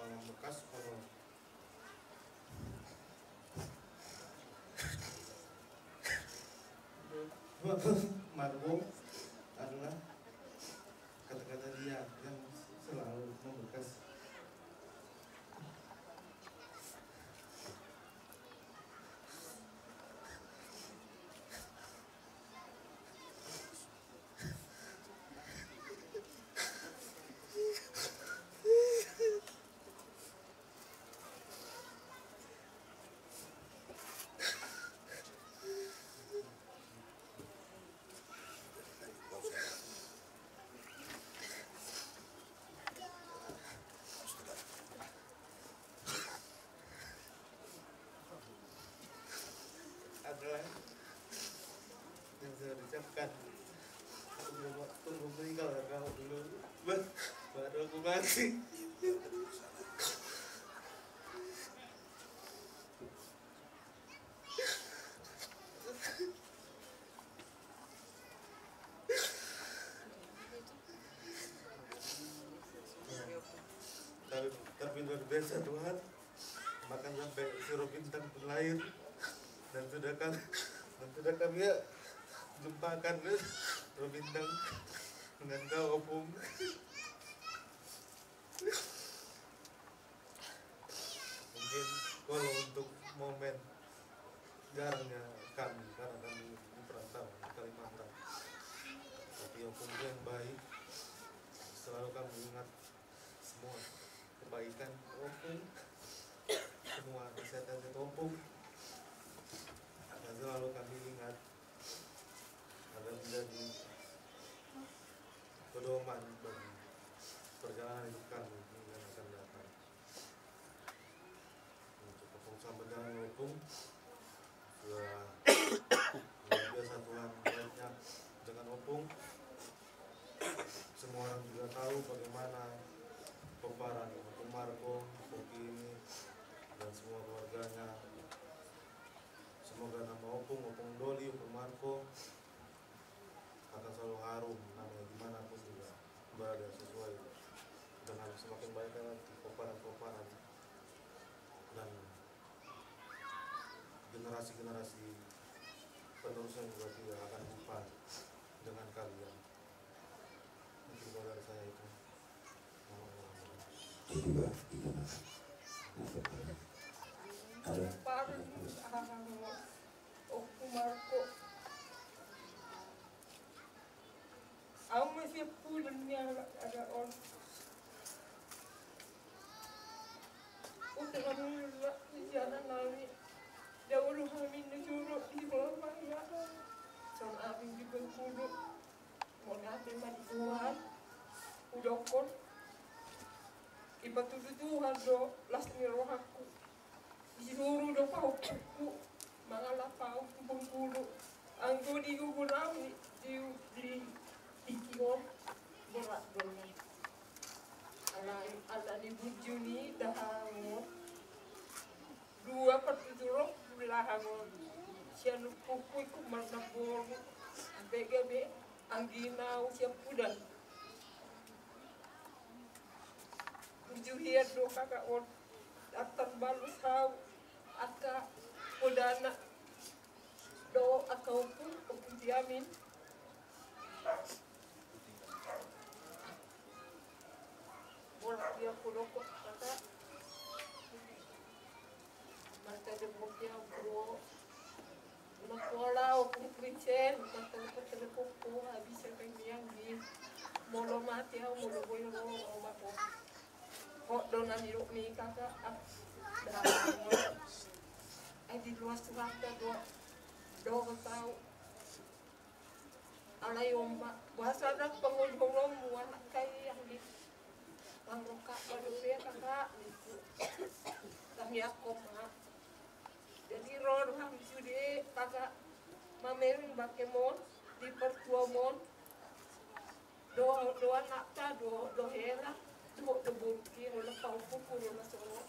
orang bekas kalau Margo adalah kata-kata dia yang selalu membekas. Adalah yang saya ucapkan tunggu meninggal kau dulu baru aku mati. Tapi luar biasa Tuhan, makan sampai suruh bintang pun lahir. Dan sudah kami ya jumpakan Robintang dengan kau opung. Mungkin kalau untuk momen jarangnya kami karena kami di perantauan di Kalimantan, tapi opung yang baik selalu kami ingat semua kebaikan opung, semua kesehatan opung akan selalu kami ingat agar menjadi pedoman bagi perjalanan hidup kami yang akan datang. Untuk keputusan berjalan hukum sudah biasa Tuhan banyak dengan opung. Semua orang juga tahu bagaimana pemparan Opung Margo, Poki ini dan semua keluarganya. Semoga nama Opung Doli, Opung Margo akan selalu harum namanya dimanapun juga berada, sesuai dengan semakin banyaknya pemparan dan generasi-generasi penerusnya juga tidak akan lupa dengan kalian. Itu dari saya itu. Opung Margo aku masih pulangnya ada orang udah kami di jalan lari dahulu kami disuruh di bawah ya sama abis di Bengkulu mau nanti mandi Tuhan udah kon iba tuduhan do las roh aku disuruh do pau aku mangalah pau di Bengkulu anggo di guguram di ikiwan berat banget. Ala di bujuni dah hangot. 2/3 belah hangot. Siapa pukul ku marnabor. BGB anggina usia pudan. Bujuhian do kakak on. Atar balus hau aka podana do akau pun diamin. Bolak dia pulokot kata mereka deboknya bro nakualau kukricen kata telepon habis yang di molo mati au molo boyo ro mako kok donan hiruk mi kakak dah di luar serata do tahu alai ombak bahasa dah pengunjung anak kai yang di Langroka baru dia kakak kami aku mak jadi roh kami sudah kakak mamerin bakemon di pertuamon do anak ta do hela do bukti oleh kau pukul oleh semua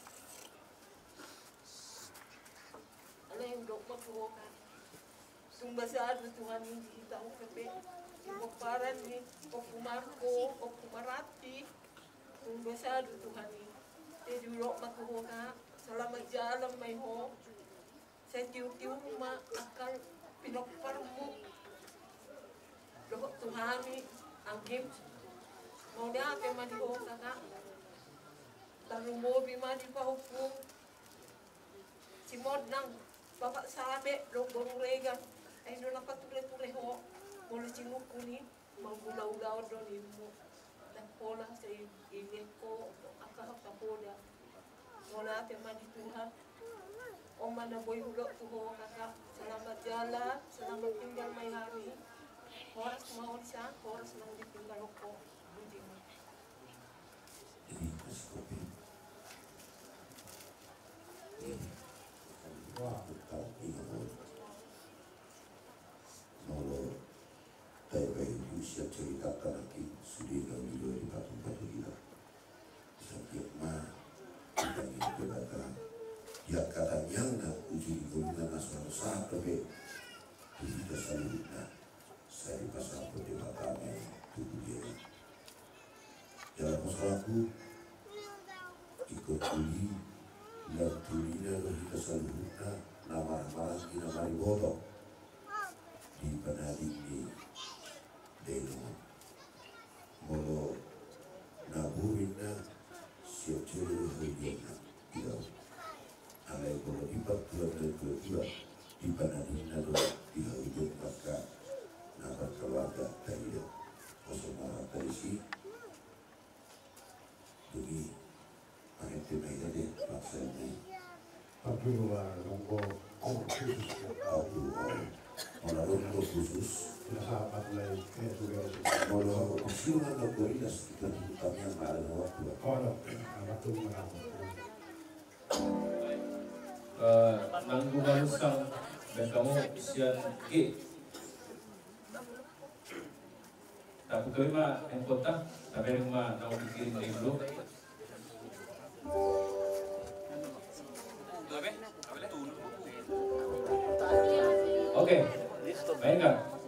ada yang dok makukan sumber saat Tuhan ini tahu kepe ibu paran ni Opung Margo Opung Marati Tumbasa Tuhan ini Dia dulu makuho ka. Selamat jalan may ho. Saya tiu-tiu ma akal pinokparmu. Lokok Tuhani anggim. Mau dia apa mah diho kakak. Lalu mau bima di pahukum. Si modnang bapak sabe dong goreng ay do dapat tule-tule ho. Mula singuko ni manggulaw-law do nimo. Pola sa init ko akahapapoda. Mula ate man Tuhan. O manaboy hulok tuho kakak. Selamat jalan, selamat tinggal may hari. Horas mahon siya, horas nang ditinggal ko. Budi mo. Wah, kalau ingat Molo Taipei Yusia ceritakan lagi Sudina Wido di batu-batu kita Sakit mah Kita ingin berkata Ya kata yang nak uji Gulina nasional saat tapi Kita selalu Saya dipasang putih matanya Tubuh dia Jalan masalahku Ikut tuli Dan tulina kita selalu Nama-nama kita mari bodoh Di penadik di Deno Molo Naburina Siap curi Hujena Tidak Alai molo di pertuan dan kedua Di penadik Nado Di Hujena maka Nama keluarga Tidak Osomara Tarisi Demi Panete Maidade Maksanya Abdullah Rombo khusus Orang khusus sahabat lain juga Kalau siluman gorilas kita kami yang ada waktu. kalau anak tuh merawat nanggungan usang dan kamu usia G. Tapi kami mah yang kota, tapi rumah mau dikirim dari dulu. Oke, baiklah.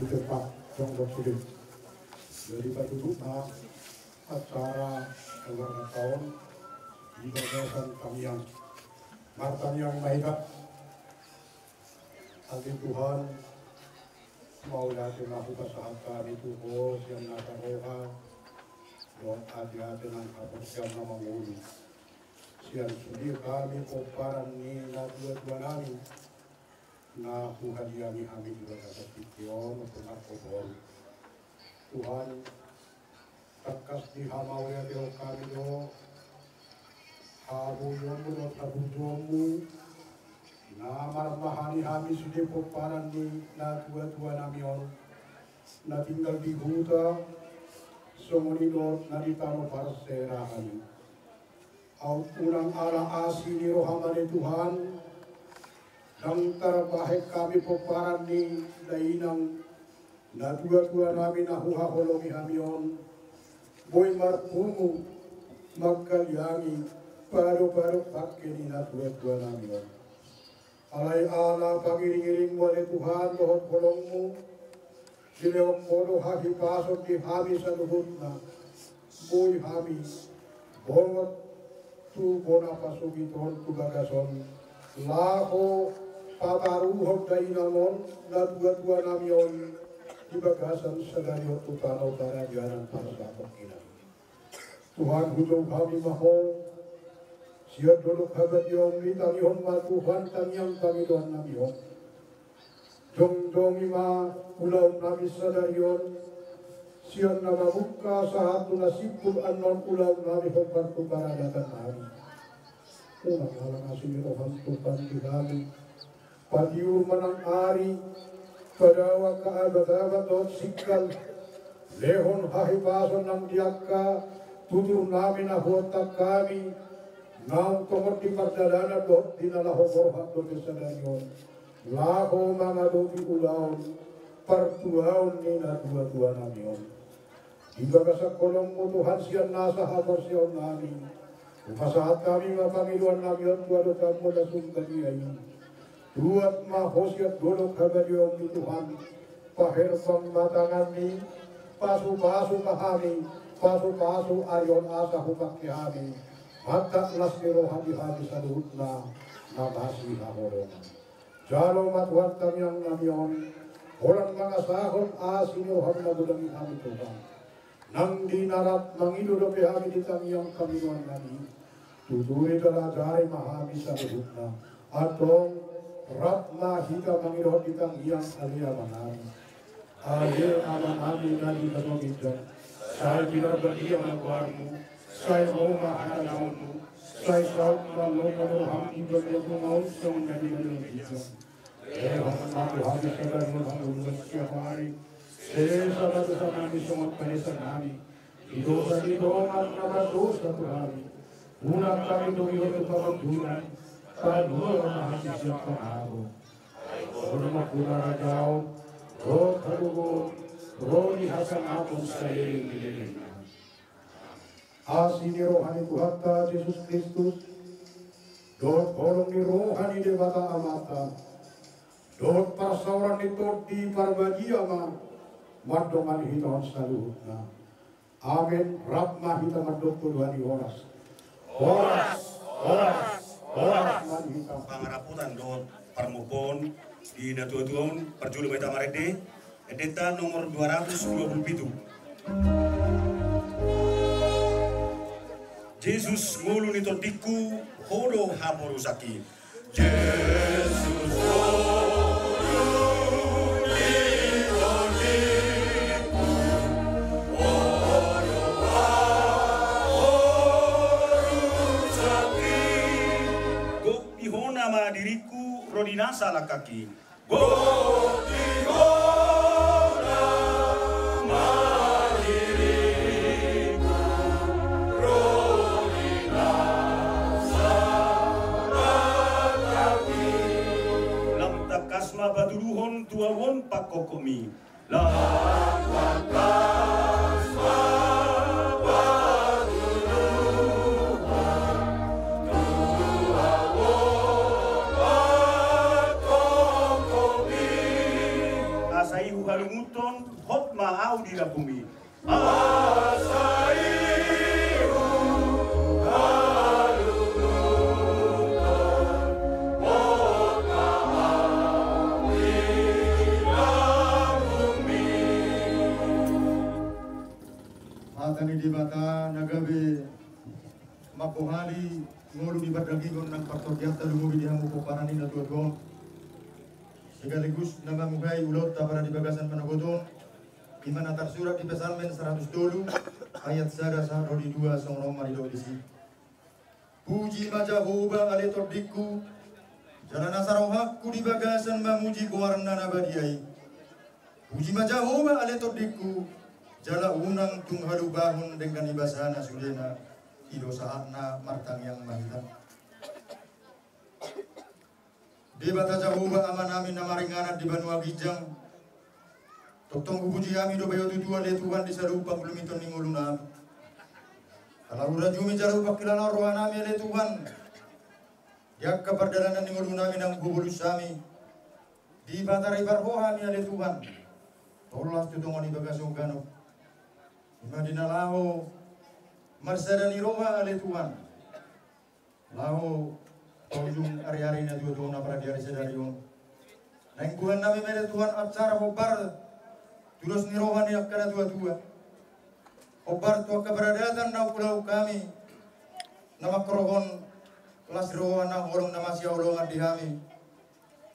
tempat Jonggok Sulit. Jadi patutupna acara ulang tahun di Yayasan Tamiang Martaniang Mahita. Hati Tuhan mau yakin aku kesehatan itu yang nata roha doa hati-hati nang kapasiam nama ngulu siang sudi kami koparan ni na dua nami na hadiani amin juga kata pikion untuk nakobol Tuhan takas di hamau ya dio kami do habu yomu do tabu jomu na marmahani kami sudah koparan ni na dua nami on na tinggal di huta Somonidor na ditamo para serahan. Au ulang ala asi ni rohamane Tuhan. Dang tarbahek kami peparan ni dainang na dua namin na huhaholomi hamion. Boy marpungu magkalyangi paro pakke ni na dua namin. Alay ala pangiring-iring mo ni Tuhan lohot holongmu. Sileong modo haki pasok di hami sa luhut na boy hami bongot tu bona pasuki ton tu gagason laho pataruhog dainamon na dua namion di bagasan saganyo tutanaw taragyanan para sa pagkinan. Tuhan hujong kami maho siya dulok hagat yung litangihon matuhan tanyang Panginoon namiyon. Dong ima ulaw namin sa dayon siya na mabuka sa hatu na sipul anon ulaw namin kung pagkubaradatan namin. Unang halang asinirohan tupan di namin padiur manang ari padawa kaabad-abad o sikal lehon hahibason ng diaka tutur namin na huotak kami naong tungod di pagdalana doon dinalahogorhat doon sa dayon. Laho mga dobi ulaon, partuaon ni na dua namin. Ibaga sa kolong mo Tuhan siya nasa habor siya namin. Upasahat kami mga Panginoon namin, tuwalo kamo na sundaliay. Tuwat mahos at dulog kagayong ni Tuhan. Paherbang matangan ni, pasu-pasu kahami, pasu-pasu ayon asa hupak ni hami. Mataklas ni rohani-hami sa luhut na nabasi hahorong. Jalo matuhan kami ang namiyon, orang mga sahod asinyohan na bulang kami Tuhan. Nang dinarap manginulopi kami di tamiyang kaminuan kami, tuturi dalagari mahami sa luhut na. Atong rap mahita manginulopi di tamiyang aliyaman namin. Aliyaman namin na di namogitan. Sa'y binabagiyang ang warmo, sa'y mahalaon mo, sa'y sa'y malong ibang yung sa mga nilalagitan. Hati sadar menghambur setiap hari. Sadar bersama semua penesan kami. Dosa di doang nama dosa Tuhan. Unak kami doyo itu pembunuhan. Kadua hati siapa aku. Rumah kunara jauh. Roh kadugo. Roh dihasan aku seiring. Asini rohani Tuhan Yesus Kristus. Dot kolong ni rohani dewata amata. Dot pasauran itu di parbagia ma madongan hitawan saluhutna. Amin. Rahmah hita madok tuduhan horas. Horas manhita. Pangaraputan dot parmupon di natuatuon perjulu beta marede edeta nomor 227. Jesus ngulu nito diku holo haporusaki. Jesus diriku rodinasa lakaki. Botihona madiriku rodinasa lakaki. Lam takasma baduluhon tuawon pakokomi. Lam takasma halunguto tira bumi. Atani di bata nagabe makuhali ngulu di badagigon ng partogyata lumubi di hamu poparani na tuadon. Sekaligus nama muhay ulot para di bagasan managodon. Di mana tersurat di Psalmen 100 ayat 1 sampai 2 song mari do disi. Puji maja hoba ale todikku. Jalan asarau hakku di bagasan mamuji kuarna nabadiai. Puji maja hoba ale todikku. Jala unang tunghalu bahun dengan ibasana sudena ido saatna martang yang mahita. Di bata jahuba aman amin namaringanat di Banua Gijang. Toktong puji kami do bayo tutuan le Tuhan di sarupa bulumiton ning ulunam. Kalau ura jumi jarupa kilala rohan nami le Tuhan. Yak kapardalanan ning ulunami nang bubulus sami. Di bata ribar rohani le Tuhan. Tolas tutungan ibagasugano. Madina laho marsadani roha ale Tuhan. Laho ujung hari-hari na dua na para diari sadarion. Nang Tuhan nami mere Tuhan acara hobar terus ni roha ni akana dua-dua. Hobar tu keberadaan na pulau kami. Nama krohon kelas roha na holong nama sia holongan di kami.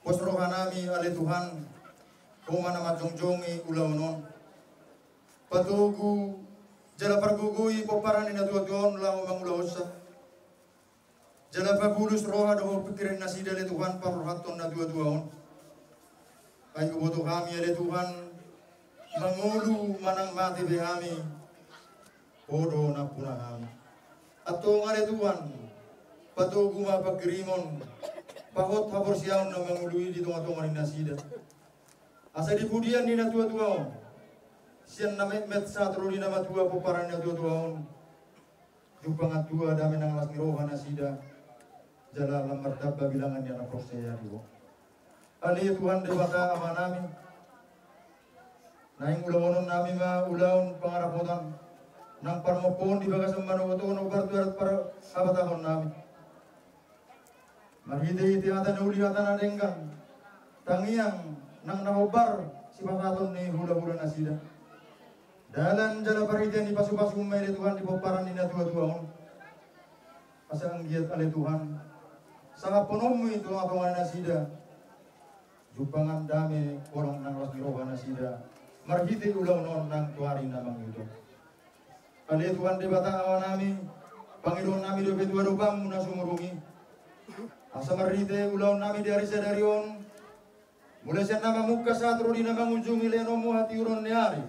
Pos roha nami ale Tuhan. Koma nama jongjongi ulau non. Patugu jala pergugui poparani na tuon lao mangulaosa. Jala pabulus roha do pikirin nasida le Tuhan parhaton na tuon. Ay uboto kami le Tuhan mangulu manang mati be kami. Podo na puna kami. Ato ngale Tuhan patugu mapakirimon pahot habor siaon na mangului di tonga-tonga ni nasida. Asa di pudian ni na tuon. Sian nama met satro di nama tua poparannya tua jupangan tua dami nang las roha nasida jala lamar dabba bilangan di anak prosesnya dulu. Ali Tuhan dewata amanami. Naing ulawonon nami ma ulaon pangarapotan nang parmopon di bagasan manogoton obar tuarat para abatahon nami. Marhide ati ata nauli ata nadenggan tangiang nang nahobar si pasaton ni hula-hula nasida. Dalam jala paritian di pasu-pasu umay Tuhan di poparan ni na tua-tuaon. Pasang giat ale Tuhan. Sangat penuh itu atongan nasida. Jupangan dami korong nang las miroha nasida. Marhiti ulang non nang tuari namang itu. Ale Tuhan di batang awan nami. Panginoon nami do betua do bang muna sumurungi. Asa marhiti ulang nami dari sadarion. Mulai siya nama muka satro di namang ujungi lenomu hati uron ni hari.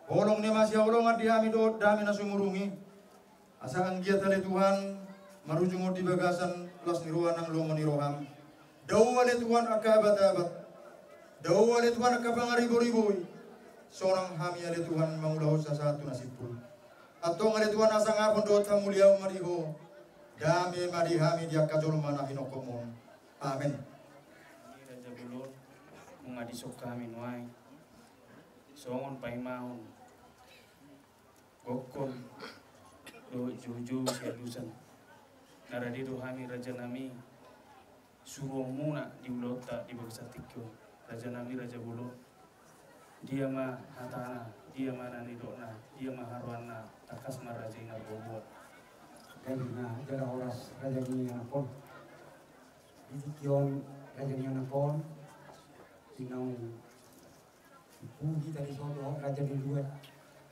Holong ni masih holong at dihami do dami na sumurungi. Asa ang giat ale Tuhan marujung di bagasan las niruan ng longo ni roham. Daw ale Tuhan akabat-abat. Daw ale Tuhan akapangaribo-riboy. Sorang hami ale Tuhan mangulaw sa satu nasipul. Atong ale Tuhan asa ngapon do tamuliaw mariho. Dami marihami dia kajolman na hinokomon. Amen. Raja Bulor mengadisok kami nuai. Songon paimahon gokon do juju siadusan naradi do hami raja nami suruh muna di ulota di bangsa tikyo raja nami Raja Bulor dia mah hatana dia mah nani dona dia mah harwana takas mah raja ina bobot na jala oras raja ni anapon di tikyon raja ni anapon sinau puji dari solo raja di dua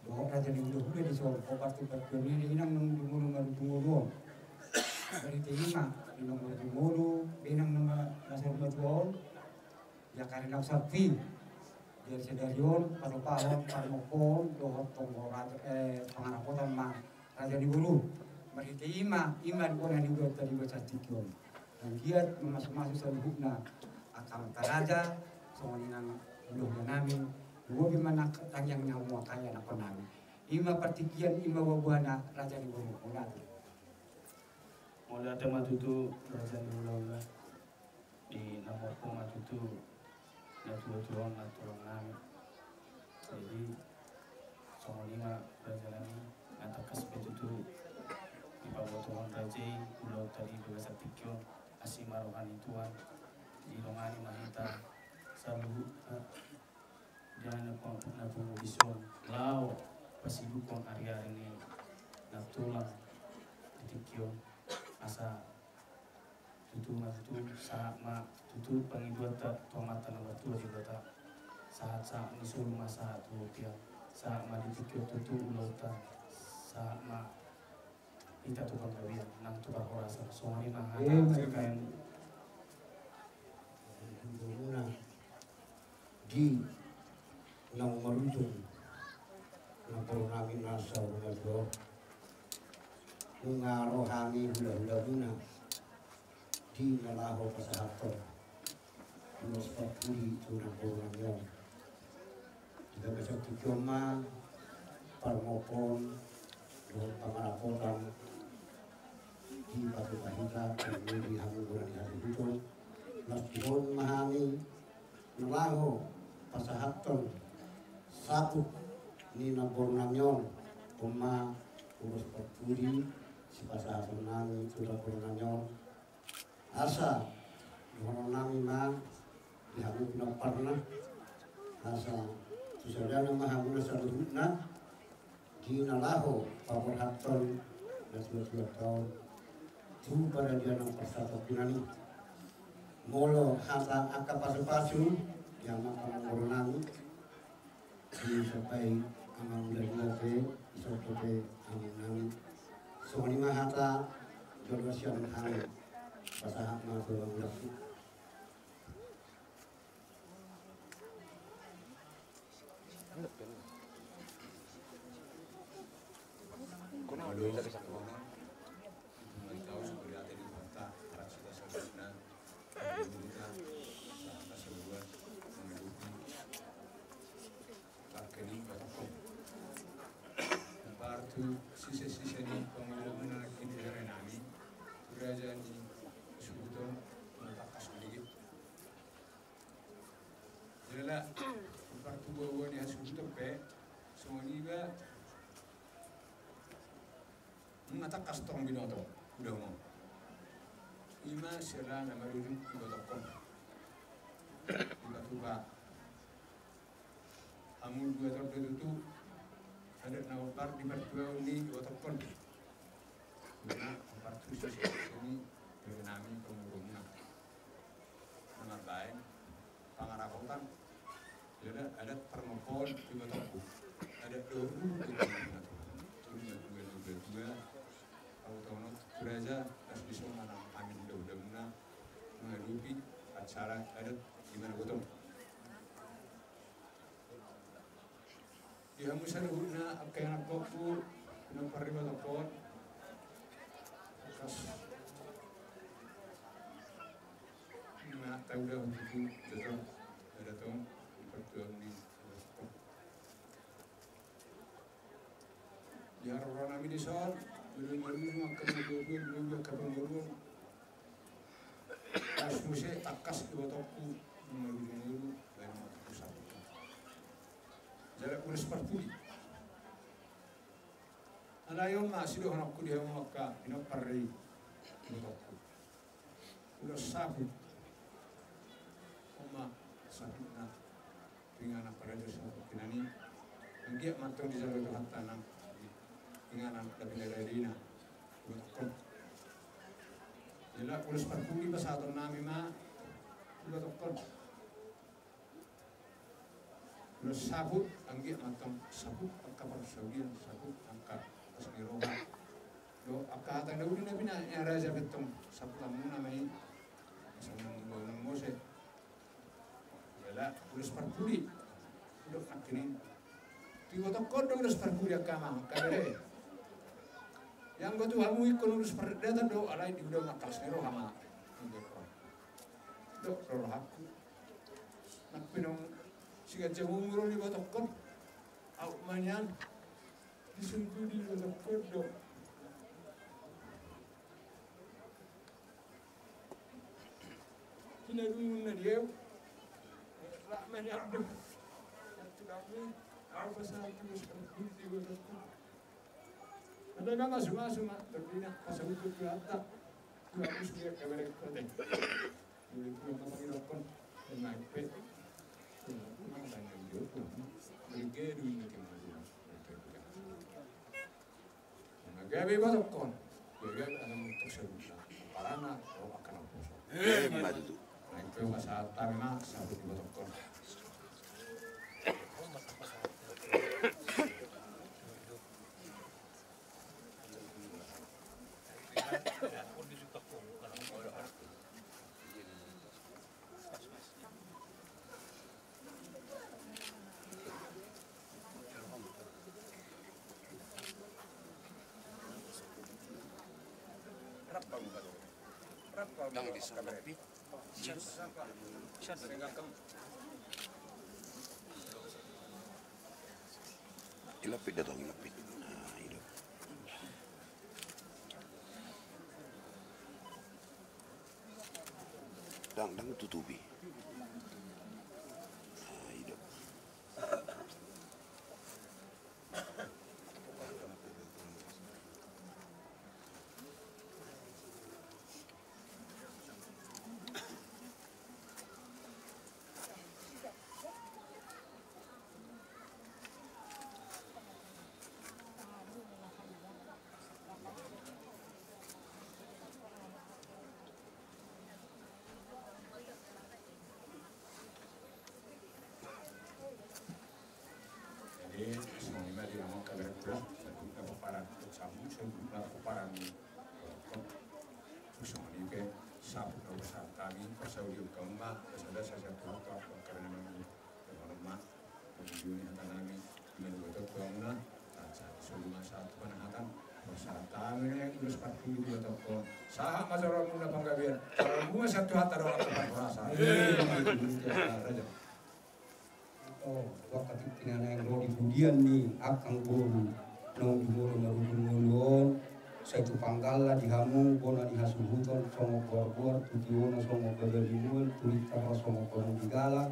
doa raja di dua di solo pasti berpilih inang nunggu tunggu dari terima inang tunggu inang nama nasar betul ya karena sapi dari sedarion paru-paru parmokon doa tonggo raja pangarapotan mah raja di bulu mari terima iman orang di dua tadi baca tikyon dan giat masuk-masuk seluruhnya akal raja soalnya nang belum namin Gobi mana tangyang nyawa kaya na konami. Ima partikian ima wabuana raja ni bulu konati. Mula ada matutu raja ni bulu di nomor ko matutu na tuwa-tuwa na tulong namin. Jadi soal lima raja nami atakas betutu di pabotohan raja pulau tadi begasat tikyo asima rohani tuan di romani mahita salu jangan napu bison lao pasidukon area ini natulang tikyo asa tutu matu sama tutu pangiduata tomata nomor 2 di bata saat nisur masa rupiah saat ditikyo tutu ulauta saat ita tukang kawin nang tukang orasa soalnya mahal kain di nang marujung nang perunami nasa unago ngarohani hula-hula guna di nalaho pasahato Mas Pakuri tunang perunamion jika besok tikioma parmopon doon pangarapotan di batu kahita dan di hanguran di hari itu nas dihon mahami nalaho pasahaton sapuk ni nabornamyon kuma urus Pakuri si pasahaton nami sudah bornamyon asa dihon nami ma dihamu pinaparna asa susadana mahamuna salurutna di nalaho paborhaton na 2 tahun tu pada dia nang persatu pinani molo hata aka pasu-pasu yang makan bornami di sampai amang dari loke isotope amang nami soalnya mahata jorgasian hang pasahat ma tulang laki sisa-sisa ni pangalaman na kinilera namin kerajaan di Subuton matakas ulit jala partu bawa ni Subuton pe semua ba matakas tong binoto udah mau ima sila na marunong ibotokon ibatuba amul dua tertutup ada nawar di berdua ini otokon karena empat khusus ini bernami pemurungnya nama baik pangarakotan jadi ada termopon di botokku ada doru di botokku dua autonom beraja dan bisa mana amin udah menghadapi acara ada gimana botong ya musa na kaya nagpopo ng pariba ng pot kas na tayo daw dito ada to pertuang di ya orang nabi di son belum akan kabur kas musa takas di botokku menurut dan pusat jarak urus parpuli. Alayon masih doh nak kuliah Makkah, ino parri, botokku. Udah sabut, oma sabutna, dengan apa raja sabut kinani, anggiat matang di jalan Tuhan tanam, dengan anak lebih dari dina, botokku. Jarak urus parpuli pas satu nami ma, botokku. Lo sabut anggi matang sabut angka persaudian sabut angka pasmiroha lo angka hata daudi nabi na yang raja betung sabut lamun namai sama ngomong mose yala ulas parpuli lo nakinin tiwa tokon do ulas parpuli akama kadere yang batu hamu ikon ulas perdata do alai di udah makal pasmiroha ma do rohaku nak pinong siga jauh umur ni batokon, au manyan, disentuh di batokon dong. Kina dulu na dia, lah manyan dong. Itu kami Apa saat itu seperti itu betul. Ada nama semua terpindah pasal itu kelihatan. Dua musuh dia keberek kote. Dulu itu yang kami lakukan dengan pet. Itu memang banyak dia pun. Bergedu ini kemudian. Gabi batokon. Gabi ada untuk serupa. Parana o akan apa? Madu. Nah itu masa tanah sabut di batokon. Ilapit na to, ilapit. Ilapit. Dang tutupi. Ilap. Semuanya dia mau kabar pulang, saya paparan sabu, saya paparan semuanya ke sabu besar kami pasal dia keempat, pasal saya tuh karena memang rumah kemudian yang kami dengan dua tahun sebelum satu penahatan pasal kami yang terus 42 tahun sah masalah mula penggabian kalau satu hatar orang tempat rasa raja. Oh, waktu tinggal yang rodi budian nih akang guru nong guru marudun saya tu panggala di hamu bona di hasuhuton songo gor tujuana songo gagalimuan tulita songo korong digala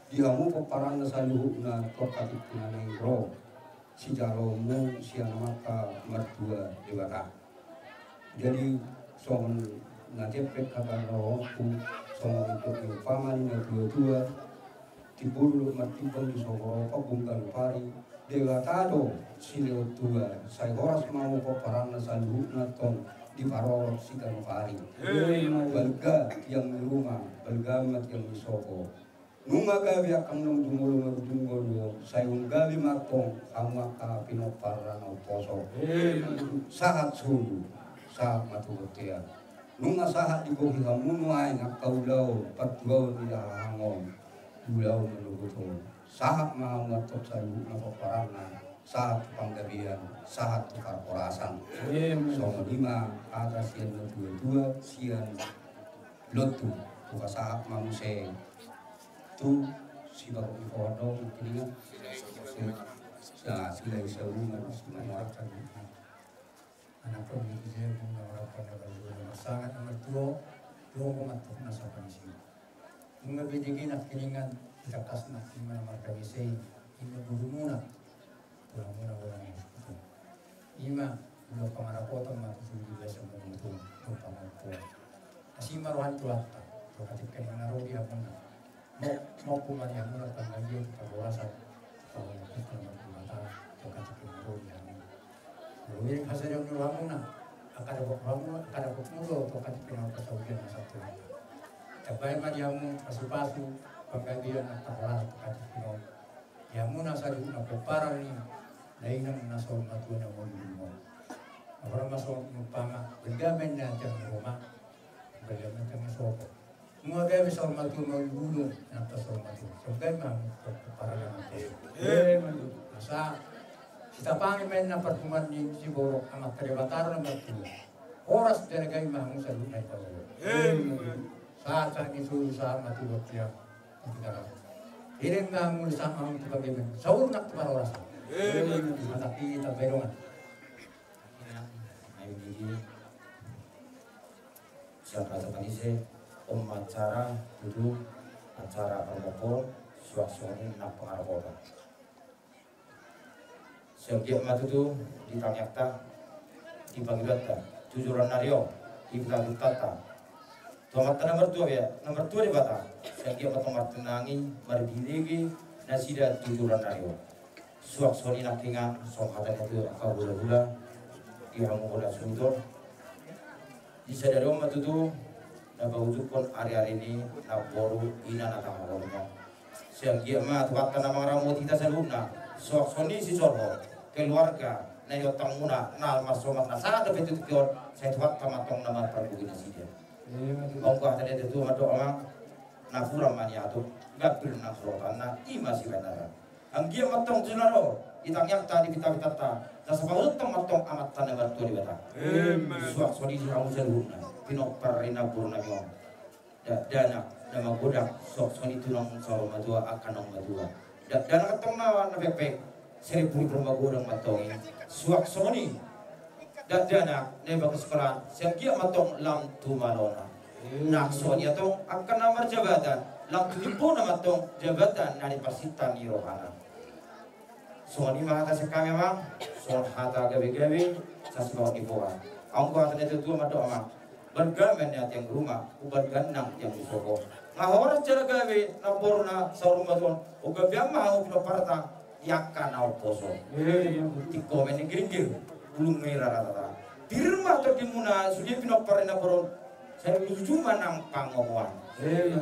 di hamu peparan saluhuna tokat tinggal yang ro si jaromu si mata mertua dewata jadi songo najepek kata roh songo untuk paman yang dua tibulu matibang di sogoro pabungkan pari delatado sileo tua saya horas mau peperangan salhuna tong di paror sikan pari balga yang di rumah balgamat yang di sogo nunga gabi akan nong dumulu marudungolo saya unggabi matong amaka pinoparana poso sahat sulu sahat matuotea nunga sahat di bohi hamun wain akaulau patuau di lahangon pulau menubuto saat mau ngatok sayu napa parana saat panggabian saat tukar korasan songo lima atas yang dua sian lotu buka saat mamuse tu si baru di kodong kini sila isawu semua anak pun itu saya punya orang pada sangat amat tua komatok nasa panisi mengabidigi nak kiningan kita kas nak kimana marka bisay ima guru muna pulang muna orang itu ima lo kamarapotan matu sudah biasa mengutung pamangko asima rohan tuatta to katika naro dia pun mau kuman yang muna tanggayan kaborasa kalau kita mata to katika naro dia lo yang hasil yang muna akada bokmulo to katika naro kasaudian satu Capai madiamu pasu-pasu pagkagian at takalat katikino. Yamu nasa di una peparang ni nainang nasol matuan ang mo. Apara masol mupama bergamen na jang rumah bergamen jang sopo. Mga gabi sa matuan mo gulong na tasol matuan. So gabi mang peparang ang matuan. Nasa kita pangimen na pertuman ni si Borok amat terbatar na matuan. Oras din gabi mang sa lunay tawag. Saat itu saat mati waktu yang kita ini nggak sama untuk bagaimana sahur nak kepada orang tapi kita berongan ini siapa seperti saya acara dulu acara permokol suasana nak pengaruh Sengkiak matutu di tanyakta di Bangibata tujuran nario di Bangibata tomat nomor 2 ya nomor 2 di bata sengkiak tomat tenangi marbirigi nasida tujuran nario suak soni nakinga som hatan itu akabula-bula di hamukula sundor di sadari matutu nabawujukon area ini naboru ina natamawalnya sengkiak mah tempat nama ramu kita saluna suak soni si sorho keluarga na yotang muna na masomat na sa ada betul kion saya tuat tamatong nama perbukin sida. Ongko ada itu mado amang na furam mania tu gapil na frotan na ima si benar. Anggia matong junaro itang yak tadi kita ta na sabawut tamatong amat tanah batu di bata. Suak sodi ramu seluna pinok perina purna kion. Dana nama godak sok soni tulong soro madua akanong madua. Dana ketong nawa na pepek seribu bermagurang matongi suak soni dan dana nembak sekolah sengkia matong lam tu malona nak soni atong akan nomor jabatan lam tu pun matong jabatan dari persitan di rohana soni mah atas kami memang son hata gawe-gawe sasbau di bawah angko atas itu dua mato amang bergamen yang rumah ubat gandang yang disoko ngahoras cara gawe nampurna saurung maton uga biama upno parta yakkan au poso di komen gering ulung merah rata di rumah atau di muna sudah pinok parena poron saya cuma nang pangowan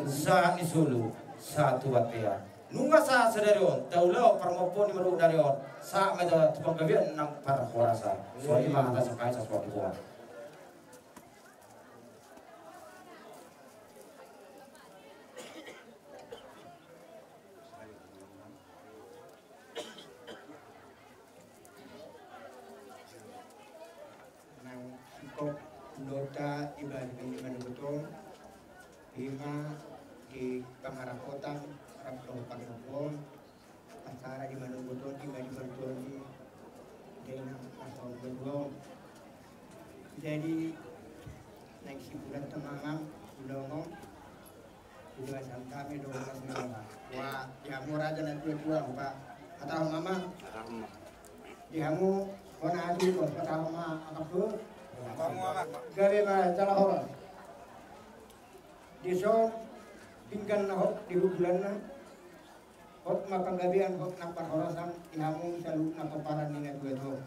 saat di Solo satu watea nunga sa sadarion taulau parmopon di meru darion sa meda tupang gabian nang para horasa soalnya mah atas sakai sesuatu kuat Nota ibadi manugutong lima di Pangarapotan Rapto Pangarapotan acara di manugutong ibadi bertoni dengan asal berdua jadi naik si bulan temangang udongo dua kami 12 nama wah dihamu raja dan dua pak atau mama dihamu kona adi kok atau mama apa gawe ba jala hora diso tinggal na hok di bulan na hok mapanggabian hok na parhorasan ihamu salu na paparan ni na dueto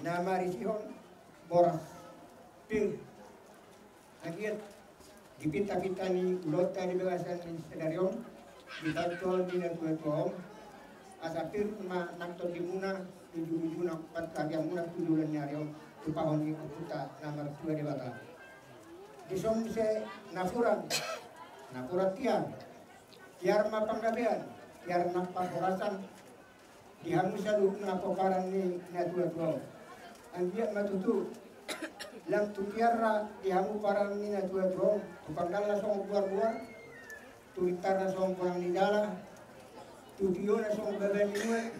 nama risihon boras pil akhir dipita-pita ni ulota di bawasan ni sedarion ditantol ni na dueto asapir ma nakton di muna tujuh nak pat kagam muna tujulan nyarion tupahon ni puta nomor 2 di bata disom se nafuran tiar mapanggabean tiar napahorasan dihamu salu napokaran ni na dua anggia matutu lam tu tiara dihamu paran ni na dua tupangdala song buar tu itara song pulang ni dala tu diona song baban ni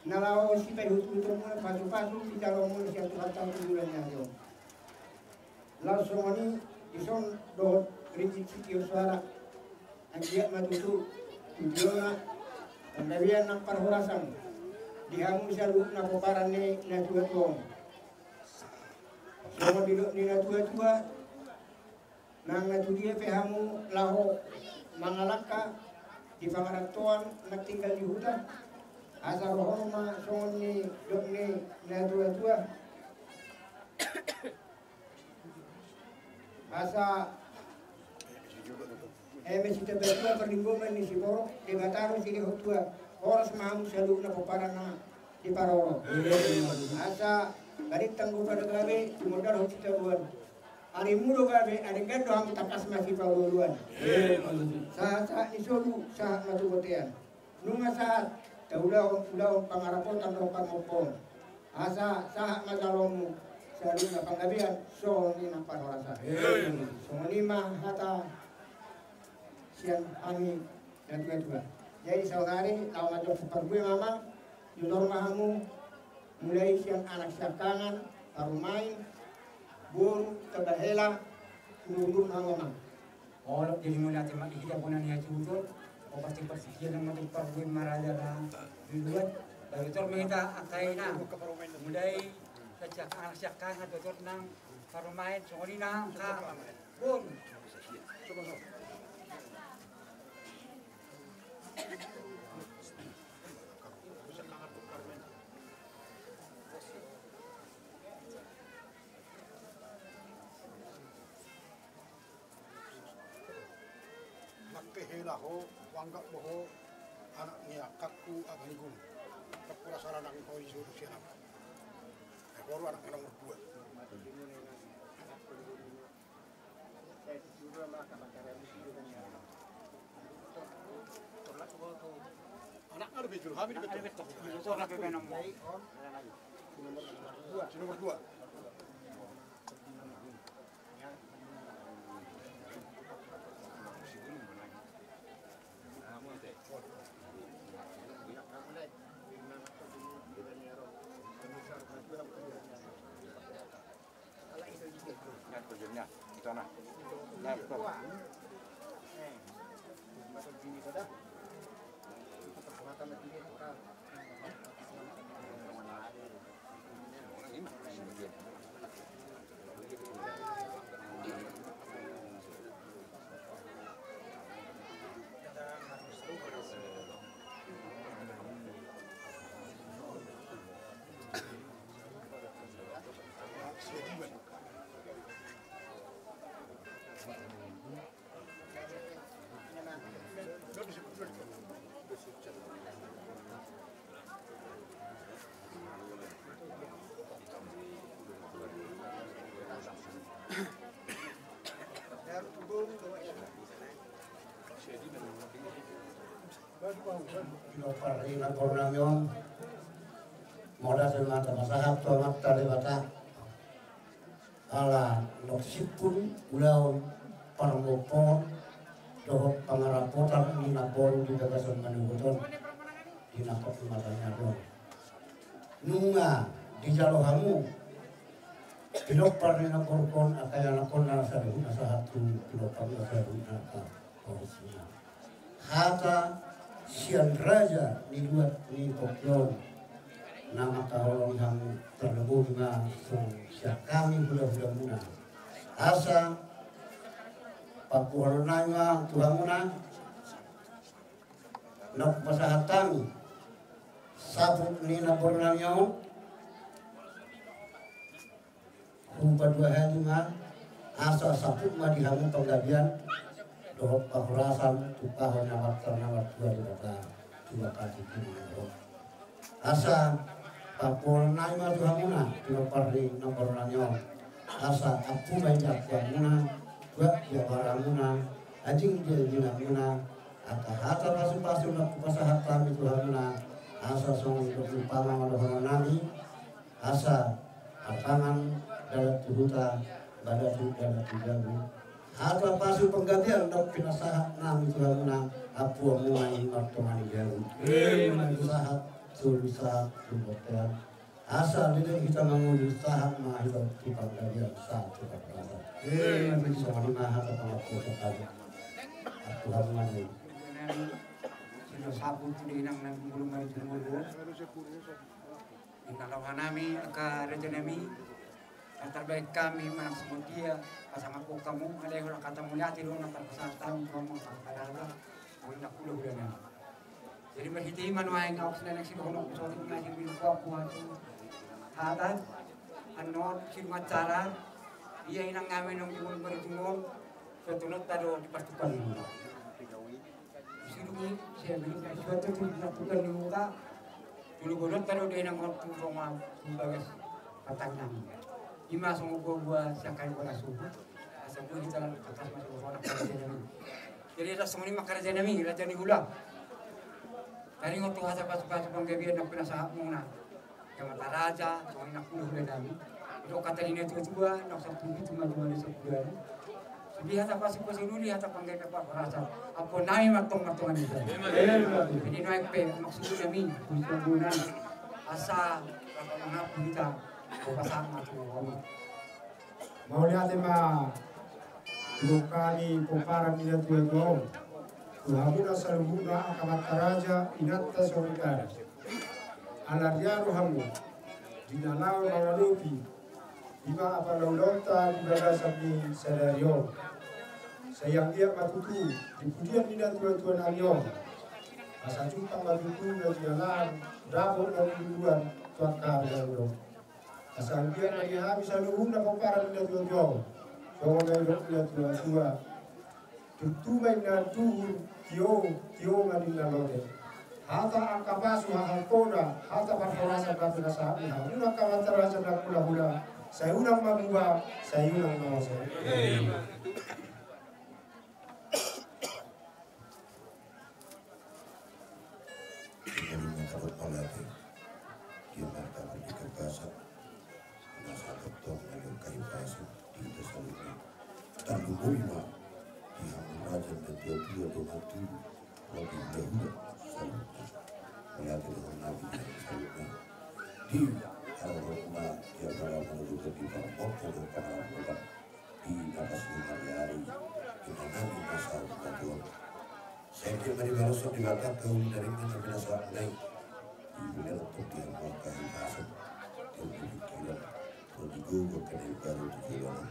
nalaw si pay hutu muna pasu-pasu si dalaw muna siya tukatang tujulan niya yun. Langsung ini isong dohot rinjit si kiyo suara ang diyak matutu tujuan na ang labihan ng parhorasan dihamu sa luhut na kuparan ni natuwa-tuwa so mabilok ni natuwa-tuwa nang natudiya pehamu laho mangalaka di pangaratuan nagtinggal di hutan asa rohoma songon ni dok ni na tua asa mesita betua perlingkungan ni si borok di bataro sini hotua oras mahamu salu na paparan na di paroro asa garit tangguh pada gabe tumodal hotita buan ari mudo gabe ari gado hamu takas masih pauluan saat ni solu saat matu botean nunga saat udah pangarapotan do parmopon asa sahak magalongmu salu na panggabian so ni na parhorasa so lima hata siang ani dan kedua jadi saudari lawan majok sepergue mama di normahamu mulai siang anak sakangan baru main buru tabahela nurun hangomang orang jadi mulai teman kita punya niat jujur pasti persikian yang mati pargue maraja lah dibuat Dari itu kita akaina mulai sejak anak atau nang parumain sorina ka pun. Nakehela ho, wangga boho, anak niya kakku aganigun. Kakku rasa anak kau disuruh siapa? Baru anak nomor 2. Anak lebih jauh, kami betul. Nomor 2. Kerjanya di sana. Nah, betul. Ina Purnamyon moda semata masahat tomat tadi bata ala noksipun ulau parmopon dohok pangarapotan ina boru di bagasan manubuton ina kopi matanya don nunga di jalohamu pilopar ina korkon akaya nakon nasaru nasahatu pilopar nasaru naka korusnya hata sian raja dibuat ni kopion nama kahulong yang terlebur na siap kami budak-budak muna asa pakuhal nanya Tuhan muna nak pasahatan sabuk ni nabor nanyo rupa 2 hari ma asa sabuk ma dihamu penggabian dohok pahurasan tukahon nawat ternawat 2 kali asa papol naima tuhamuna pinopari nomor nanyo asa aku banyak muna gua jabaramuna ajing dia muna hata pasu-pasu nak pasahatan tuhamuna asa song berupama dohon nami asa apangan dalam tuhuta badatu dalam tujabu hata pasu penggantian dok pinasahat nami tuhamuna apu mulai martomani jaru sahat surusahat tuhotel asal ini kita mengundi sahat mahal di penggantian saat kita berasa soalnya mahal pengaku sekali tuhamuna sino sabut di nang belum mari jumur kalau hanami ka rejenemi terbaik kami menang semudia pasang aku kamu ada yang kata mulia tiru nak persatuan kamu adalah nak puluh bulan jadi berhenti manuai kau senang sih kalau soal ini lagi bin kuat hadat anor firman cara dia inang ngamen yang dimun berjumur setulus tado dipastikan sini saya beli sesuatu tu dilakukan di muka dulu golot tado dia inang waktu rumah sebagai patangnya Ima sungguh gua siakan pada subuh, asal kita atas masuk orang kerja nami. Jadi ada semua ini makan kerja nami, raja ni gula. Tadi waktu hasil pas penggabian nak pernah sahab muna, yang mata raja, semua ini nak puluh bulan nami. Itu kata ini tu juga, nak satu itu cuma di sebulan. Jadi hasil pas dulu dia hasil penggabian apa rasa, apa naik matong-matongan itu. Jadi naik pe maksud nami, untuk bulan asa apa mengap kita. Mau lihat ma lukani poparan ina tuego tuhamuna salumuna akamat raja inatta sorikara Alariano hamu dinanau mawalupi Iba apa laulota di bagasan ni Sadario. Sayang dia matutu di pujian minat tuan-tuan alio. Asa cupang matutu dan jalan dapur dan duluan tuan karya ulo. Asal dia lagi habis aluhum na paparan minat tuan-tuan. Soalnya minat tuan-tuan. Tutumay na tuhur tio manila lote. Hata angkabasu hahalkoda hata parforasa kapina sabi ha. Una kawatarasa na hula-hula. Saya ulang mabubah, saya ulang nama saya. Dia mengatur malati, dia martabat di kebasan, nasa betul melukai basu di desalunya. Dan lumima, dia merajan dan dua-dua dengan tubuh, lebih dahulu salutnya. Malati dengan nabi yang salutnya. Di Al-Rahma dia berada menuju di bawah dan para di atas hari dengan nabi masa betul. Saya kira mari berasal di batas kaum dari kita binasa naik di wilayah untuk dia mengkahi masuk di pikiran prodigo kedai baru di jalan.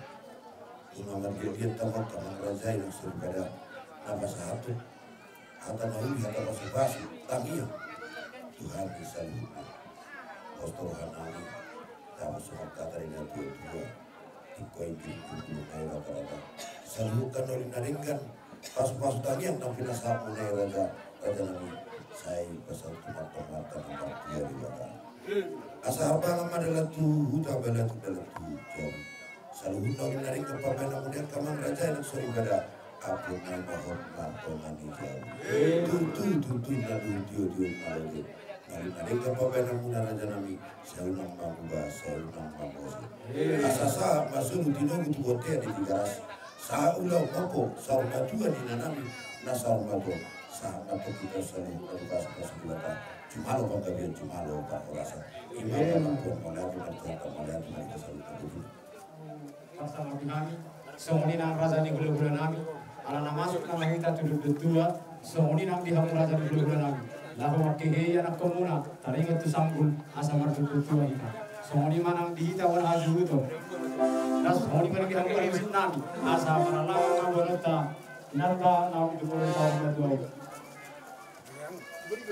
Unamar dia tamat tamat raja yang serbada nama satu atau nabi atau masuk tamia Tuhan bisa lupa. Postohan kami, kami semua kata dengan dua-dua dikuai di kumpul rata-rata. Salukan oleh naringkan pas-pas kami yang tampil saat mulai raja nabi. Saya pasal tempat-tempat dia di belakang. Asa apa nama adalah huta bela tu jauh. Salukan oleh naringkan pabela kemudian kamang raja yang sering pada apa nama hormat jauh. Tuh nadu dia malu. Ada kapal yang muda raja nami, saya unang mangubah, saya unang manggosi. Asasa masuk utino itu hotel di Tigaras. Sa ulau mapo, sa umatua di nanami, nasa umatua. Sa mapo kita selalu berubah seperti kita. Cuma lo pangkabian, cuma lo tak merasa. Imam mampu melihat mereka melihat mereka selalu terjadi. Pasal kami, semua nang raja di bulan nami. Alana masuk nama kita tujuh dua, semua nang di hamu raja di bulan nami. Lahu wakihe anak komuna, taringat tu sanggul asa martutu tua kita. Semoni manang dihita wan aju itu. Das semoni manang kita ngari sinami asa maralawa ngawalata narba nawi tu boleh tahu betul.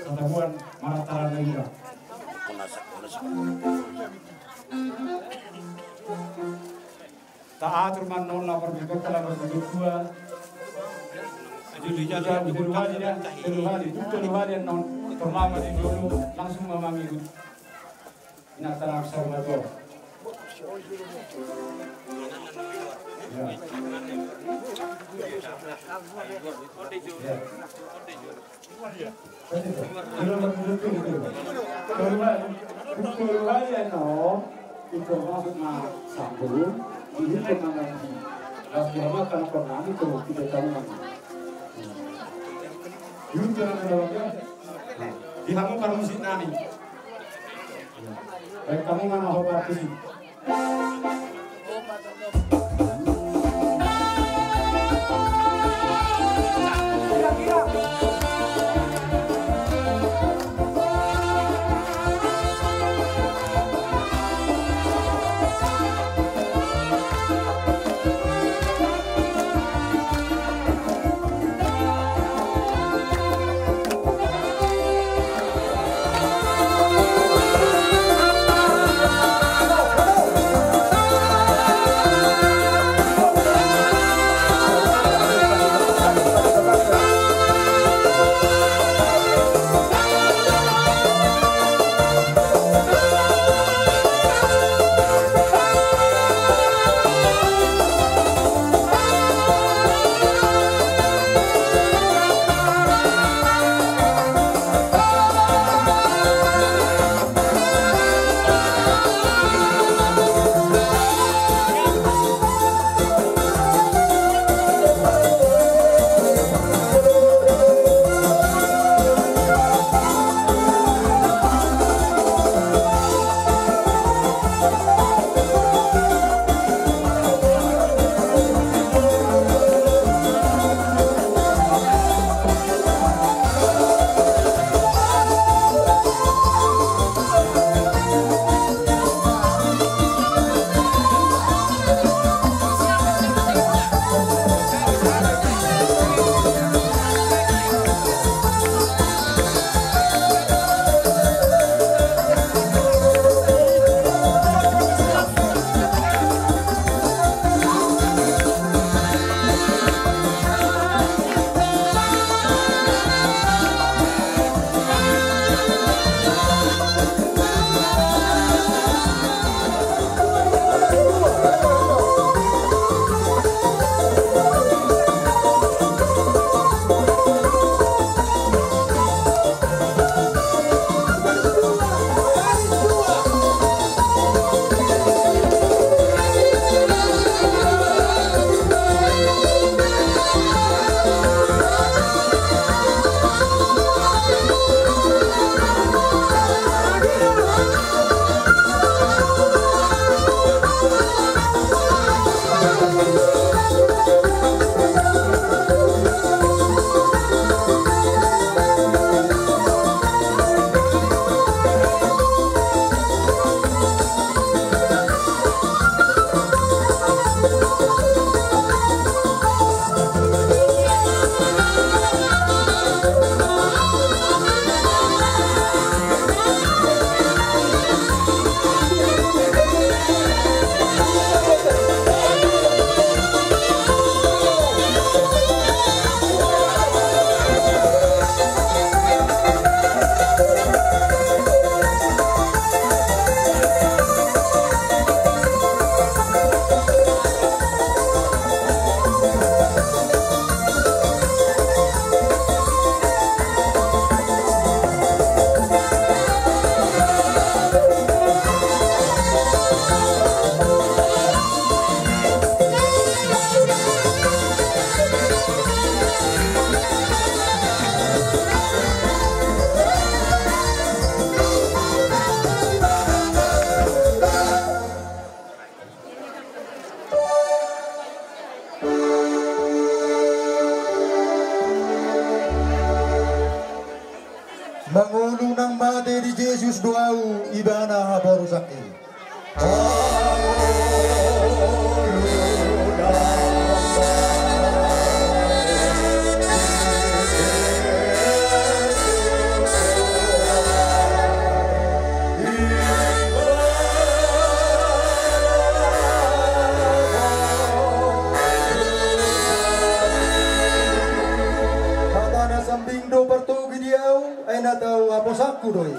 Satabuan maratara naira. Taatur man non lapor berkota lapor berdua. Jadi jajan di keluhan non pertama di dulu langsung memahami itu. Inatan aksar mato. Keluhan itu masuk na sambung ini penanganan. Rasanya kalau pernah itu kita tahu nama. Yun jangan menolaknya. Di kamu kalau musik nami. Baik kamu mana hobat ini? duau ibana habaru sakti. Sambing do pertugi diau, ay nataw aposaku doi.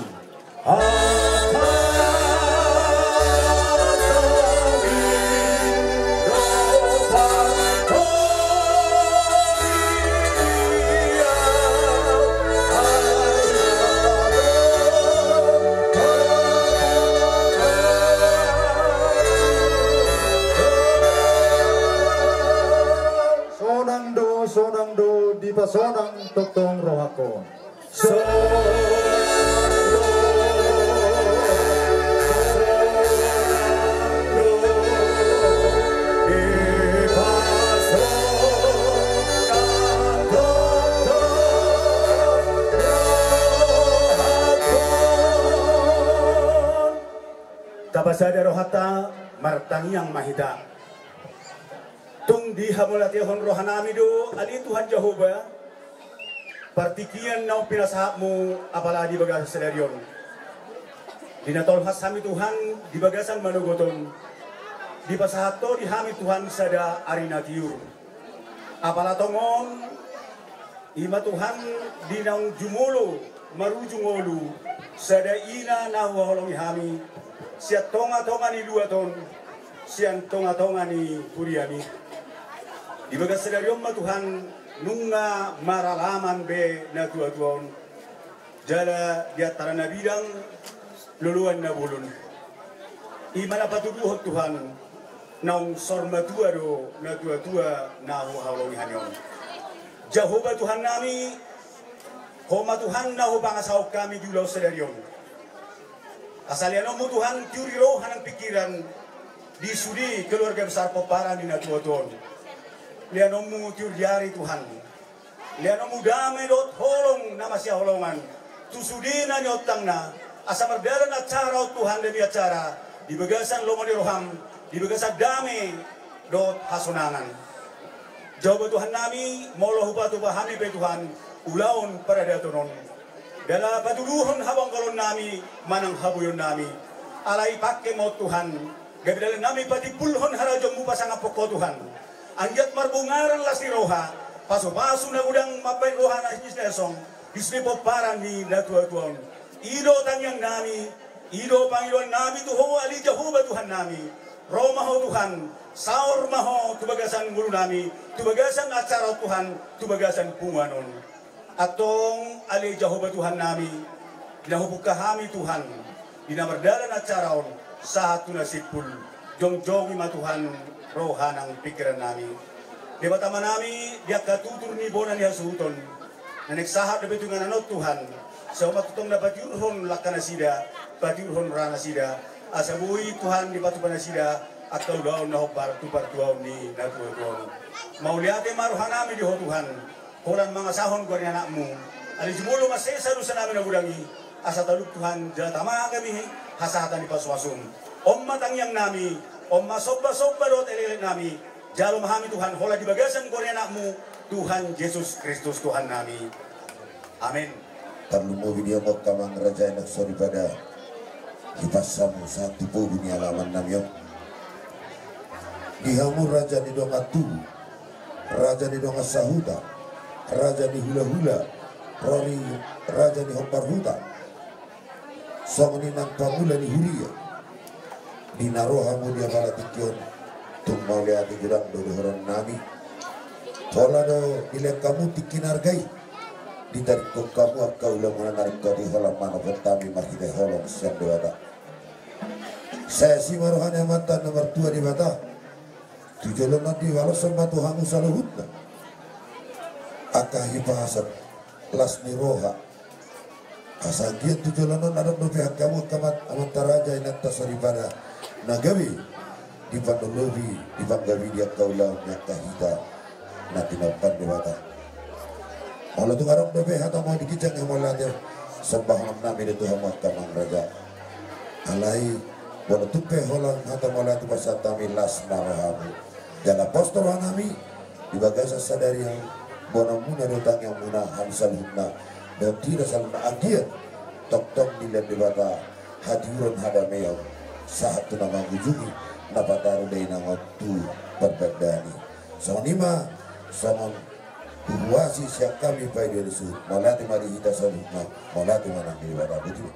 Sonang do di pasonang totong rohakon. Tabasada rohata martangiang mahita. Tung di hamulati hon rohanami do ali Tuhan Jehovah partikian nau pinasahapmu apalagi bagas sedarion dinatol hasami Tuhan di bagasan manugoton di pasahato di hami Tuhan sada arina tiur apalatongon ima Tuhan di naung jumolo marujungolu sada ina nahu holongi hami siat tonga-tonga ni luaton sian tonga-tonga ni puriami di bagas sedarion ma Tuhan nunga maralaman be na tua-tuaon jala di antara na bidang luluan na bulun imana patuduhot Tuhan naung sorma tua do na tua-tua na huhalongi hanyon Jehovah Tuhan nami homa Tuhan na hubangasaw kami di ulau sedarion asaliano mo Tuhan tiuriro hanang pikiran di sudi keluarga besar Poparan di na tua-tuaon lianomu tiurjari Tuhan lianomu damai dot holong nama sia holongan tusudina nyotang na asa mardalan acara Tuhan demi acara di bagasan lomo di roham di bagasan damai dot hasonangan jawab Tuhan nami molo hubatu bahami pe Tuhan ulaon para datonon dala patuduhon habang kalon nami manang habuyon nami alai pakke mo Tuhan gabidala nami pati pulhon harajong mu pasang poko Tuhan anjat marbungaran las ni roha paso-paso na udang mapay roha na isnesong isni Poparan ni natua-tuan ido tangyang nami ido Panginoon nami tuho ali Jehovah Tuhan nami Roma ho Tuhan saur maho tubagasan guru nami tubagasan acara Tuhan tubagasan punganon atong ali Jehovah Tuhan nami dinahubuk kami Tuhan dinamardalan acaraon sa hatu nasipul jong-jongi ma Tuhan rohanang pikiran nami. Di batama nami dia katutur ni bonan ya suhuton. Nanek sahat dapat dengan anot Tuhan. Sama tutong dapat yurhon lakana sida, batiurhon rana sida. Asabui Tuhan di batu panasida akau daun na hopar tupar tuaw ni natuon. Mau liate maruhan nami di ho Tuhan. Horan mga sahon ko rin anakmu. Ali jumulo masesa sa namin na budangi. Asa taluk Tuhan jala tama kami hasatan di paswasum. Om matangyang nami Om masobba-sobba dot elele nami jalo mahami Tuhan hola di bagasan ko rin anakmu Tuhan Yesus Kristus Tuhan nami amin. Perlu mo video mo kamang raja enak sorry pada hipasamu satu po bini alaman namyo dihamu raja ni donga tu raja ni donga sahuta raja ni hula-hula rori raja ni hopar huta songni nang pamula ni huria dinarohamu dia bala tikion tung mau lihat gudang do horon nami hola do ile kamu tikinargai ditarik ko kamu akau ulang narik ko di holam mana pertami mahide holong siap doada saya si marohan yang mantan nomor 2 di bata tujuan nanti walau sama Tuhanmu saluhutna akahi bahasa las ni roha asagian tujuan nanti ada pihak kamu kamat amantaraja inat tasaribana nagawi di pandolobi di panggawi dia kaulah nyakahita nanti nampan di bata. Kalau tu ngarap bebe atau mau dikicang yang mau latih sembaham nami de Tuhan kamang raja alai bola tupe holang hata mola tu pasata milas narahamu jala postor nami di bagasa sadari yang bona muna dotang yang muna hamsal hutna dan tidak salah agiat tok nilai debata hadiron hadameo saat tu nama gujungi napataru dari nama tu berbedani sonima somon Uwasi siap kami pai dia disebut, malati mari kita sebut, malati mana di barat itu.